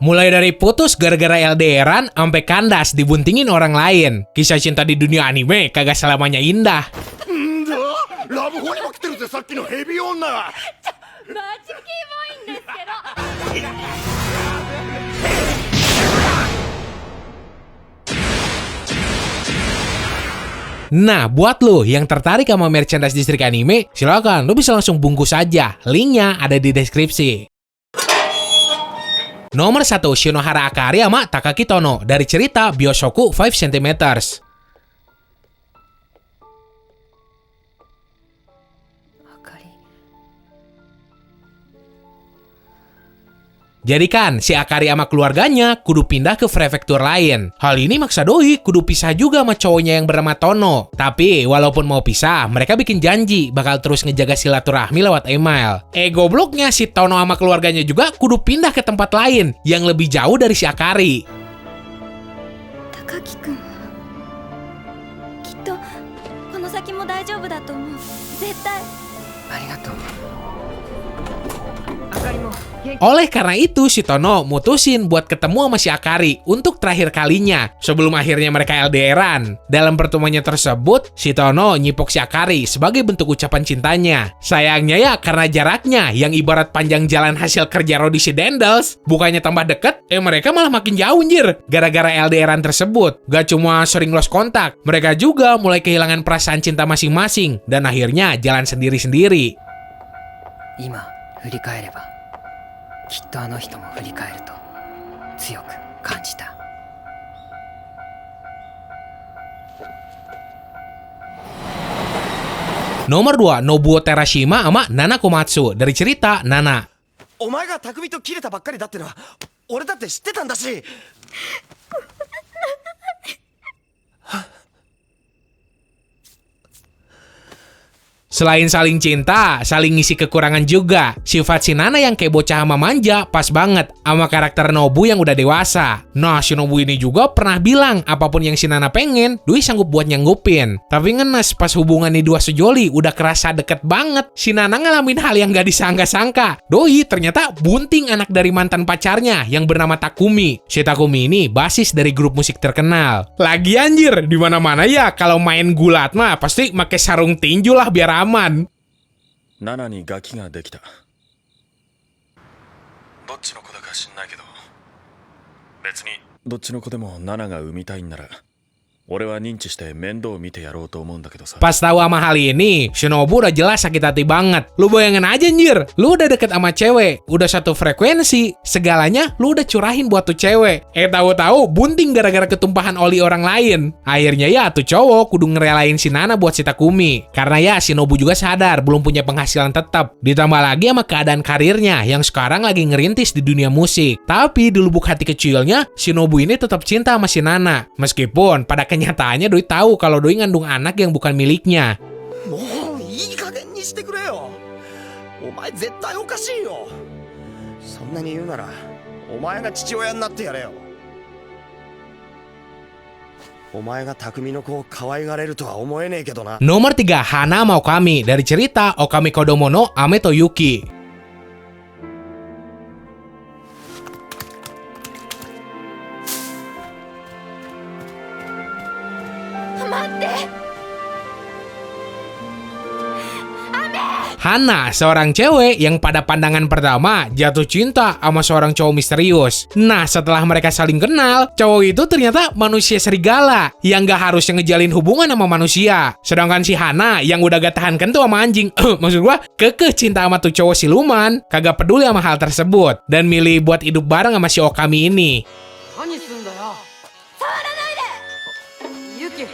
Mulai dari putus gara-gara LDRan, sampai kandas dibuntingin orang lain. Kisah cinta di dunia anime kagak selamanya indah. ラブホにも来てるぜさっきのヘビ女がマジキモいんですけど Nah, buat lo yang tertarik sama merchandise distrik anime, silakan lo bisa langsung bungkus aja. Linknya ada di deskripsi. Nomor 1, Shinohara Akari sama Takaki Tono dari cerita Biosoku 5 cm. Jadikan si Akari sama keluarganya kudu pindah ke prefektur lain. Hal ini maksa doi kudu pisah juga sama cowoknya yang bernama Tono. Tapi walaupun mau pisah, mereka bikin janji bakal terus ngejaga silaturahmi lewat email. Gobloknya si Tono sama keluarganya juga kudu pindah ke tempat lain yang lebih jauh dari si Akari. Takaki-kun, kitto kono saki mo daijoubu da to omou. Zettai. Arigatou. Akari mo. Oleh karena itu, si Tono mutusin buat ketemu sama si Akari untuk terakhir kalinya sebelum akhirnya mereka LDRan. Dalam pertemuannya tersebut, si Tono nyipok si Akari sebagai bentuk ucapan cintanya. Sayangnya ya karena jaraknya yang ibarat panjang jalan hasil kerja Rodi si Dendels, bukannya tambah deket, mereka malah makin jauh anjir. Gara-gara LDRan tersebut, gak cuma sering lost kontak, mereka juga mulai kehilangan perasaan cinta masing-masing dan akhirnya jalan sendiri-sendiri. 今振り返ればきっとあの人も振り返ると強く感じた。 Nomor 2, Nobuo Terashima sama Nana Komatsu dari cerita Nana. お前が匠と切れたばっかりだってのは俺だって知ってたんだし Selain saling cinta, saling ngisi kekurangan juga. Sifat si Nana yang kayak bocah sama manja pas banget sama karakter Nobu yang udah dewasa. Nah, si Nobu ini juga pernah bilang apapun yang si Nana pengen, Doi sanggup buat nyanggupin. Tapi ngenes pas hubungan nih dua sejoli udah kerasa deket banget. Si Nana ngalamin hal yang gak disangka-sangka. Doi ternyata bunting anak dari mantan pacarnya yang bernama Takumi. Si Takumi ini basis dari grup musik terkenal. Lagi anjir, di mana-mana ya kalau main gulat mah pasti pakai sarung tinju lah biar aman. 7にガキができたどっちの子だか知んないけど別にどっちの子でも7が産みたいんなら俺は認知して面倒見てやろうと思うんだけどさ Pas tahu sama hal ini, Shinobu udah jelas sakit hati banget. Lu bayangin aja anjir, lu udah deket sama cewek, udah satu frekuensi, segalanya lu udah curahin buat tuh cewek. Tahu-tahu bunting gara-gara ketumpahan oli orang lain. Akhirnya ya tuh cowok kudu ngerelain si Nana buat si Takumi. Karena ya Shinobu juga sadar belum punya penghasilan tetap. Ditambah lagi sama keadaan karirnya yang sekarang lagi ngerintis di dunia musik. Tapi di lubuk hati kecilnya, Shinobu ini tetap cinta sama si Nana. Meskipun pada kenyataannya Doi tahu kalau Doi ngandung anak yang bukan miliknya. もういい加減にしてくれよお前絶対おかしいよそんなに言うならお前が父親になってやれよお前が匠の子を可愛がれるとは思えねえけどな Nomor 3, Hana sama Okami dari cerita Okami Kodomo no Ame to Yuki. 待って Hana, seorang cewek yang pada pandangan pertama jatuh cinta sama seorang cowok misterius. Nah, setelah mereka saling kenal, cowok itu ternyata manusia serigala yang gak harusnya ngejalin hubungan sama manusia. Sedangkan si Hana yang udah gak tahan kentu sama anjing, maksud gua kekeh cinta sama tuh cowok siluman, kagak peduli sama hal tersebut dan milih buat hidup bareng sama si Okami ini. 何すんだよ。触らないでユキユキ。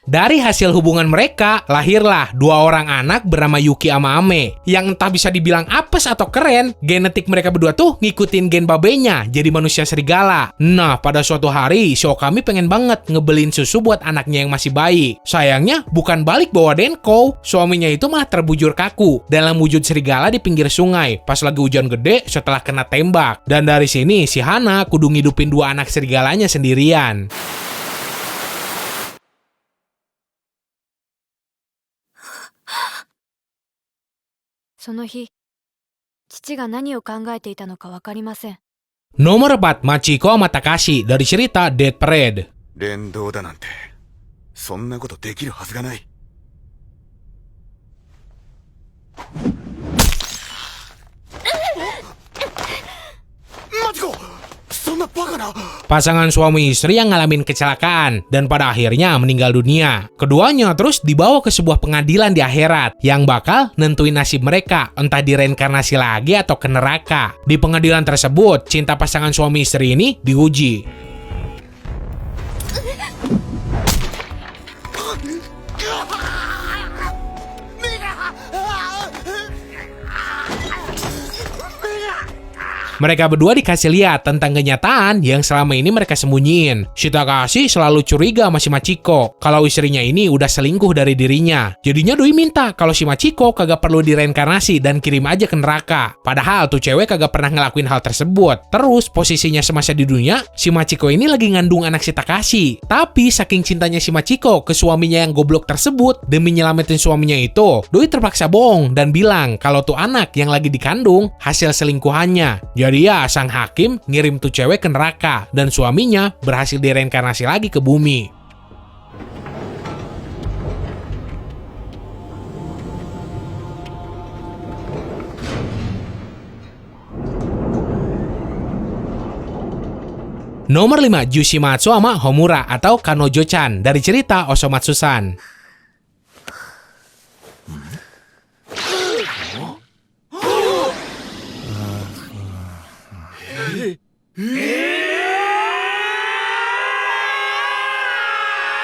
Dari hasil hubungan mereka, lahirlah dua orang anak bernama Yuki sama Ame. Yang entah bisa dibilang apes atau keren, genetik mereka berdua tuh ngikutin gen babenya jadi manusia serigala. Nah, pada suatu hari, si Okami pengen banget ngebelin susu buat anaknya yang masih bayi. Sayangnya, bukan balik bawa Denko, suaminya itu malah terbujur kaku dalam wujud serigala di pinggir sungai pas lagi hujan gede setelah kena tembak. Dan dari sini, si Hana kudu ngidupin dua anak serigalanya sendirian. その日、父が何を考えていたのかわかりません。 Nomor 4, Machiko sama Takashi dari cerita Death Parade. 連動だなんてそんなことできるはずがない。マチコ、そんなバカな。 Pasangan suami istri yang ngalamin kecelakaan dan pada akhirnya meninggal dunia. Keduanya terus dibawa ke sebuah pengadilan di akhirat yang bakal nentuin nasib mereka, entah direinkarnasi lagi atau ke neraka. Di pengadilan tersebut, cinta pasangan suami istri ini diuji. Mereka berdua dikasih lihat tentang kenyataan yang selama ini mereka sembunyiin. Si Takashi selalu curiga sama si Machiko kalau istrinya ini udah selingkuh dari dirinya. Jadinya Doi minta kalau si Machiko kagak perlu direinkarnasi dan kirim aja ke neraka. Padahal tuh cewek kagak pernah ngelakuin hal tersebut. Terus posisinya semasa di dunia, si Machiko ini lagi ngandung anak si Takashi. Tapi saking cintanya si Machiko ke suaminya yang goblok tersebut, demi nyelamatin suaminya itu, Doi terpaksa bohong dan bilang kalau tuh anak yang lagi dikandung hasil selingkuhannya. Jadi ya, sang hakim ngirim tuh cewek ke neraka dan suaminya berhasil direinkarnasi lagi ke bumi. Nomor 5, Yushimatsu sama Homura atau Kanojo-chan dari cerita Osomatsu-san.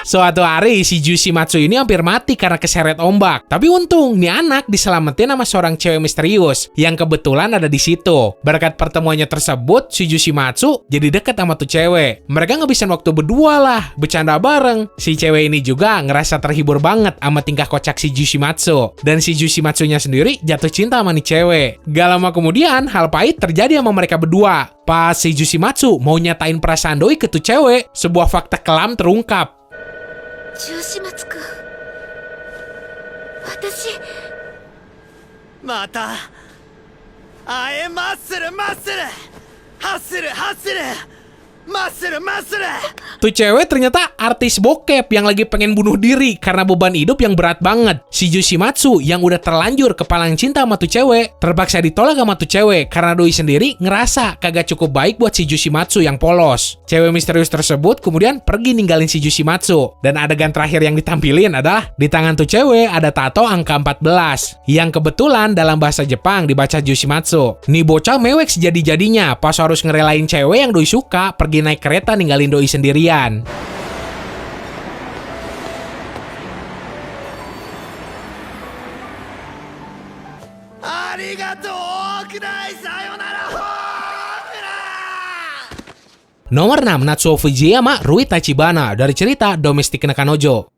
Suatu hari, si Yushimatsu ini hampir mati karena keseret ombak. Tapi untung, nih anak diselamatin sama seorang cewek misterius yang kebetulan ada di situ. Berkat pertemuannya tersebut, si Yushimatsu jadi deket sama tuh cewek. Mereka ngabisin waktu berdua lah, bercanda bareng. Si cewek ini juga ngerasa terhibur banget sama tingkah kocak si Yushimatsu. Dan si Yushimatsunya sendiri jatuh cinta sama nih cewek. Gak lama kemudian, hal pahit terjadi sama mereka berdua. Pas si Yushimatsu mau nyatain perasaan Doi ke tuh cewek, sebuah fakta kelam terungkap. 吉松君、私また会えマッスルマッスルハッスルハッスルマッスルマッスル。 Tuh cewek ternyata artis bokep yang lagi pengen bunuh diri karena beban hidup yang berat banget. Si Yushimatsu yang udah terlanjur kepalang cinta sama tuh cewek terpaksa ditolak sama tuh cewek karena Doi sendiri ngerasa kagak cukup baik buat si Yushimatsu yang polos. Cewek misterius tersebut kemudian pergi ninggalin si Yushimatsu. Dan adegan terakhir yang ditampilin adalah di tangan tuh cewek ada tato angka 14 yang kebetulan dalam bahasa Jepang dibaca Yushimatsu. Nih bocah mewek sejadi-jadinya pas harus ngerelain cewek yang Doi suka pergi naik kereta ninggalin Doi sendirian. Nomor 6, Natsuo Fujiyama Rui Tachibana dari cerita Domestic Nakanojo.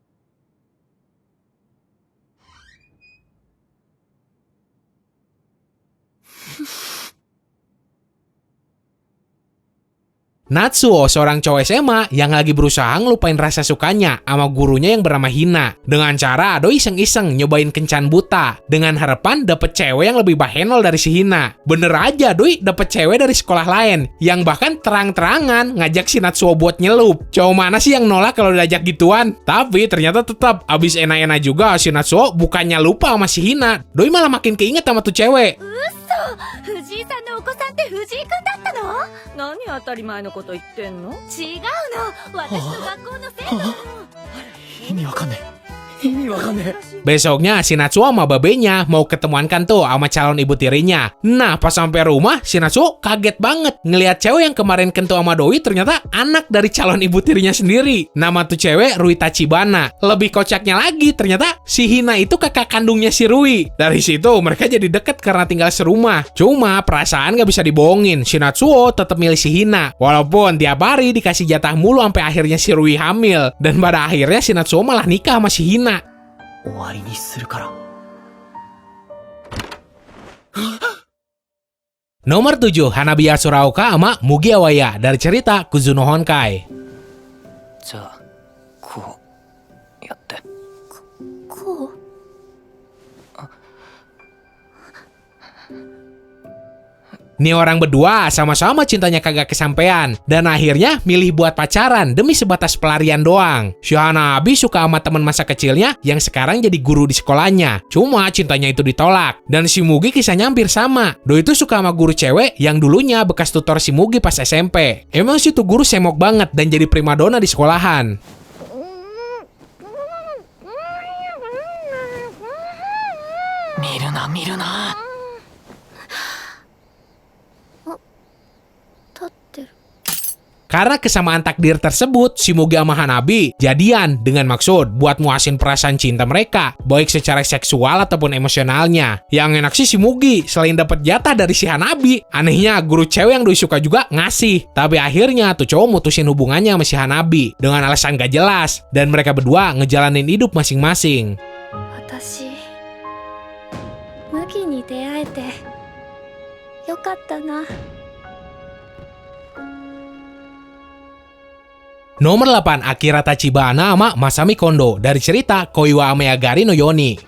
Natsuo, seorang cowok SMA yang lagi berusaha ngelupain rasa sukanya sama gurunya yang bernama Hina. Dengan cara Doi iseng-iseng nyobain kencan buta dengan harapan dapet cewek yang lebih bahenol dari si Hina. Bener aja Doi dapet cewek dari sekolah lain yang bahkan terang-terangan ngajak si Natsuo buat nyelup. Cowok mana sih yang nolak kalau diajak gituan? Tapi ternyata tetap abis enak-enak juga si Natsuo bukannya lupa sama si Hina. Doi malah makin keinget sama tuh cewek. 藤井さんのお子さんって藤井君だったの？何当たり前のこと言ってんの？違うの、私の学校の生徒なの。意味わかんねえ。 Besoknya si Natsuo sama babenya mau ketemuan kan tuh sama calon ibu tirinya. Nah pas sampai rumah si Natsuo kaget banget ngelihat cewek yang kemarin kentu sama Doi ternyata anak dari calon ibu tirinya sendiri. Nama tuh cewek Rui Tachibana. Lebih kocaknya lagi ternyata si Hina itu kakak kandungnya si Rui. Dari situ mereka jadi deket karena tinggal serumah. Cuma perasaan gak bisa dibohongin, si Natsuo tetap milih si Hina. Walaupun tiap hari dikasih jatah mulu sampai akhirnya si Rui hamil. Dan pada akhirnya si Natsuo malah nikah sama si Hina. 終わりにするから。 Nomor 7, Hanabiya Suraoka sama Mugi Awaya dari cerita Kuzuno Honkai. じゃあこうやって。こう？ Nih orang berdua sama-sama cintanya kagak kesampean dan akhirnya milih buat pacaran demi sebatas pelarian doang. Si Hanabi suka sama teman masa kecilnya yang sekarang jadi guru di sekolahnya. Cuma cintanya itu ditolak. Dan si Mugi kisahnya hampir sama. Doi itu suka sama guru cewek yang dulunya bekas tutor si Mugi pas SMP. Emang si tuh guru semok banget dan jadi primadona di sekolahan. Miru na. Karena kesamaan takdir tersebut, si Mugi sama Hanabi jadian dengan maksud buat muasin perasaan cinta mereka, baik secara seksual ataupun emosionalnya. Yang enak sih si Mugi, selain dapat jatah dari si Hanabi, anehnya guru cewek yang Doi suka juga ngasih. Tapi akhirnya tuh cowok mutusin hubungannya sama si Hanabi dengan alasan gak jelas, dan mereka berdua ngejalanin hidup masing-masing. 私麦に出会えてよかったな。 Nomor 8, Akira Tachibana sama Masami Kondo dari cerita Koi wa Ameyagari no Yoni.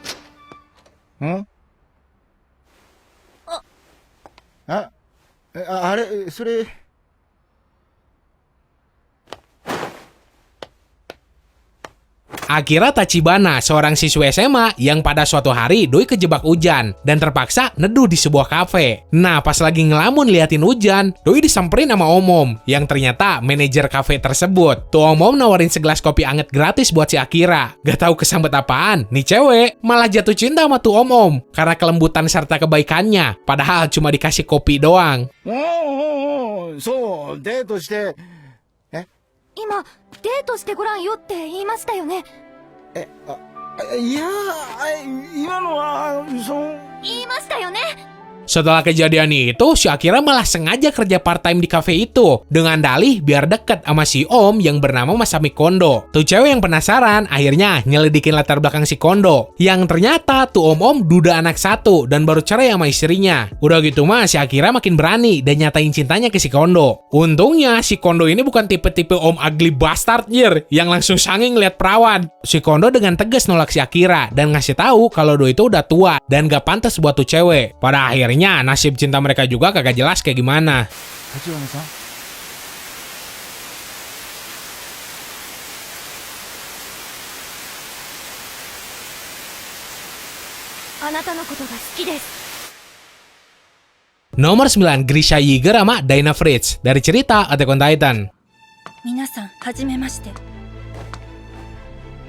Akira Tachibana, seorang siswa SMA yang pada suatu hari Doi kejebak hujan dan terpaksa neduh di sebuah kafe. Nah, pas lagi ngelamun liatin hujan, Doi disamperin sama Om-Om yang ternyata manajer kafe tersebut. Tuh Om-Om nawarin segelas kopi anget gratis buat si Akira. Gak tahu kesambet apaan, nih cewek malah jatuh cinta sama tuh Om-Om karena kelembutan serta kebaikannya, padahal cuma dikasih kopi doang. そうデートして今デートしてごらんよって言いましたよね。いや今のは言いましたよね。 Setelah kejadian itu, si Akira malah sengaja kerja part-time di kafe itu dengan dalih biar deket sama si Om yang bernama Masami Kondo. Tuh cewek yang penasaran akhirnya nyelidikin latar belakang si Kondo. Yang ternyata tuh Om-Om duda anak satu dan baru cerai sama istrinya. Udah gitu mah si Akira makin berani dan nyatain cintanya ke si Kondo. Untungnya si Kondo ini bukan tipe-tipe Om ugly bastard yang langsung sange ngeliat perawan. Si Kondo dengan tegas nolak si Akira dan ngasih tahu kalau Doi itu udah tua dan gak pantas buat tuh cewek. Pada akhirnya nasib cinta mereka juga kagak jelas kayak gimana. あなたのことが好きです。 Nomor 9, Grisha Yeager sama Dinah Fritz dari cerita Attack on Titan. 皆さんはじめまして。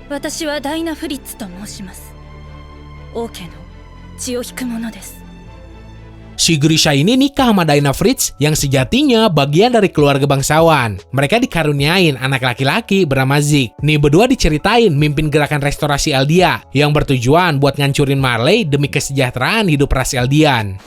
私はダイナ・フリッツと申します。王家の血を引く者です。 Si Grisha ini nikah sama Dinah Fritz yang sejatinya bagian dari keluarga bangsawan. Mereka dikaruniain anak laki-laki bernama Zeke. Nih berdua diceritain mimpin gerakan restorasi Eldia yang bertujuan buat ngancurin Marley demi kesejahteraan hidup ras Eldian.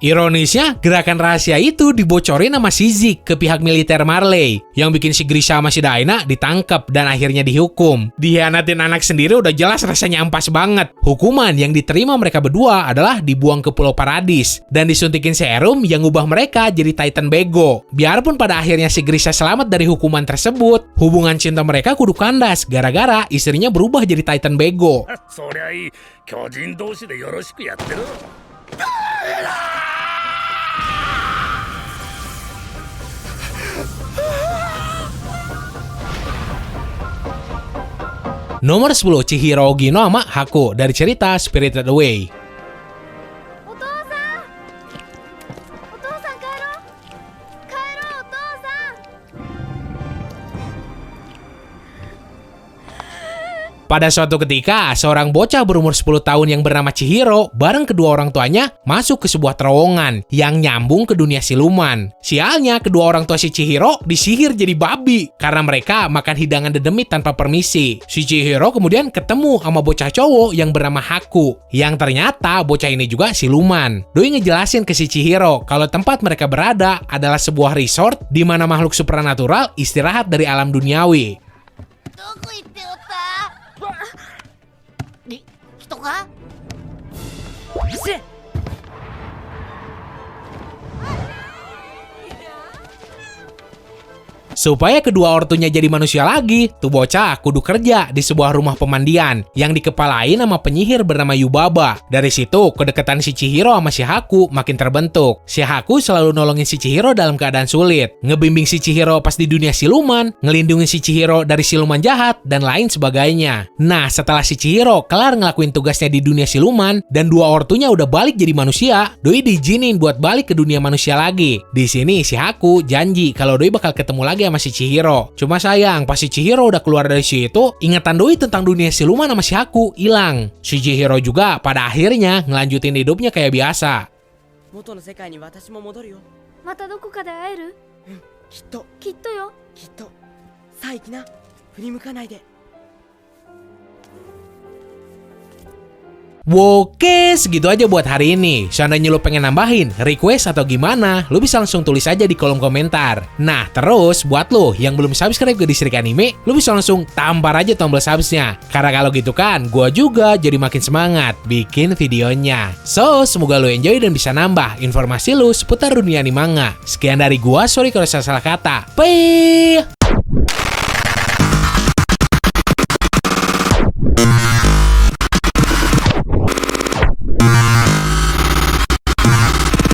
Ironisnya, gerakan rahasia itu dibocorin sama si Zeke ke pihak militer Marley, yang bikin si Grisha sama si Dinah ditangkap dan akhirnya dihukum. Dihianatin anak sendiri udah jelas rasanya ampas banget. Hukuman yang diterima mereka berdua adalah dibuang ke Pulau Paradis dan disuntikin serum yang ngubah mereka jadi Titan bego. Biarpun pada akhirnya si Grisha selamat dari hukuman tersebut, hubungan cinta mereka kudu kandas gara-gara istrinya berubah jadi Titan bego. そりゃいい巨人同士でよろしくやってる Nomor 10, Chihiro Ogino sama Haku dari cerita Spirited Away. お父さん帰ろうお父さん。 Pada suatu ketika, seorang bocah berumur 10 tahun yang bernama Chihiro bareng kedua orang tuanya masuk ke sebuah terowongan yang nyambung ke dunia siluman. Sialnya, kedua orang tua si Chihiro disihir jadi babi karena mereka makan hidangan dedemit tanpa permisi. Si Chihiro kemudian ketemu sama bocah cowok yang bernama Haku, yang ternyata bocah ini juga siluman. Doi ngejelasin ke si Chihiro kalau tempat mereka berada adalah sebuah resort di mana makhluk supranatural istirahat dari alam duniawi. どこ行っておった？人が？せ。 Di Supaya kedua ortunya jadi manusia lagi, tuh bocah kudu kerja di sebuah rumah pemandian yang dikepalain sama penyihir bernama Yubaba. Dari situ, kedekatan si Chihiro sama si Haku makin terbentuk. Si Haku selalu nolongin si Chihiro dalam keadaan sulit, ngebimbing si Chihiro pas di dunia siluman, ngelindungin si Chihiro dari siluman jahat, dan lain sebagainya. Nah, setelah si Chihiro kelar ngelakuin tugasnya di dunia siluman, dan dua ortunya udah balik jadi manusia, Doi diizinin buat balik ke dunia manusia lagi. Di sini si Haku janji kalau Doi bakal ketemu lagi sama si Chihiro. Cuma sayang, pas si Chihiro udah keluar dari situ, ingatan Doi tentang dunia siluman sama si Haku hilang. Si Chihiro juga pada akhirnya ngelanjutin hidupnya kayak biasa. 元の世界に私も戻るよ。またどこかで会える？きっときっとよ。きっと。さあ行きな。振り向かないで。 Oke, segitu aja buat hari ini. Seandainya lu pengen nambahin, request atau gimana, lu bisa langsung tulis aja di kolom komentar. Nah, terus buat lu yang belum subscribe ke Distrik Anime, lu bisa langsung tampar aja tombol subsnya. Karena kalau gitu kan, gua juga jadi makin semangat bikin videonya. So, semoga lu enjoy dan bisa nambah informasi lu seputar dunia anime manga. Sekian dari gua, sorry kalau salah kata. Bye!